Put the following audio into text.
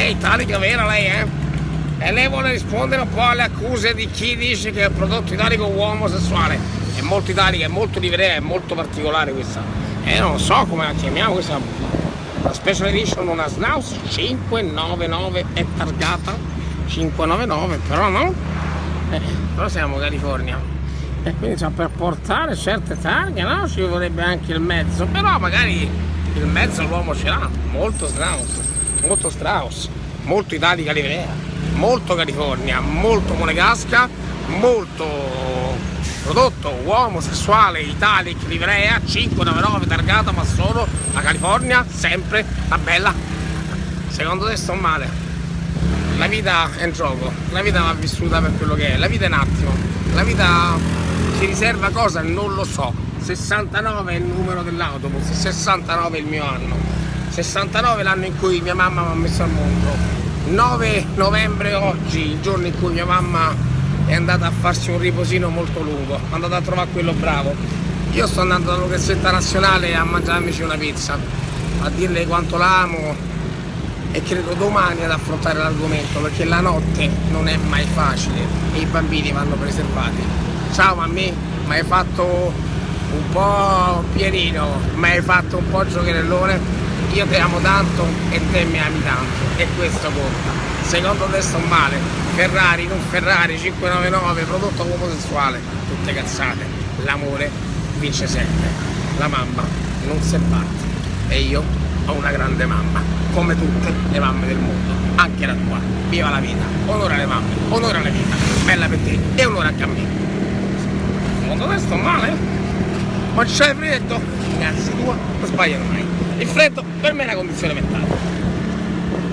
è italica vera lei, E lei vuole rispondere un po' alle accuse di chi dice che il prodotto italico è omosessuale. È molto italica, è molto livrea, è molto particolare questa. Non so come la chiamiamo, questa la special edition, una Schnauz 599, è targata 599, però no? Però siamo in California. E quindi per portare certe targhe, no? Ci vorrebbe anche il mezzo, però magari il mezzo l'uomo ce l'ha. Molto Schnauz, molto Strauss, molto italica livrea, molto California, molto monegasca, molto prodotto uomo sessuale italic livrea 599 targata, ma solo la California, sempre la bella. Secondo te sto male? La vita è in gioco, la vita va vissuta per quello che è, la vita è un attimo, la vita ci riserva cosa? Non lo so. 69 è il numero dell'autobus, 69 è il mio anno, 69 è l'anno in cui mia mamma mi ha messo al mondo, 9 novembre oggi, il giorno in cui mia mamma è andata a farsi un riposino molto lungo, è andata a trovare quello bravo. Io sto andando dalla Lucchezzetta Nazionale a mangiarmici una pizza, a dirle quanto la amo, e credo domani ad affrontare l'argomento, perché la notte non è mai facile e i bambini vanno preservati. Ciao mammi, mi hai fatto un po' Pierino, mi hai fatto un po' giocherellone, io ti amo tanto e te mi ami tanto, e questo conta. Secondo te sto male? Ferrari, non Ferrari, 599, prodotto omosessuale, tutte cazzate. L'amore vince sempre, la mamma non si batte, e io ho una grande mamma, come tutte le mamme del mondo, anche la tua. Viva la vita, onore alle mamme, onore alla vita, bella per te e onore anche a me. Secondo te sto male? Ma c'è freddo? Ragazzi, tua non sbagliano mai. Il freddo per me è una condizione mentale.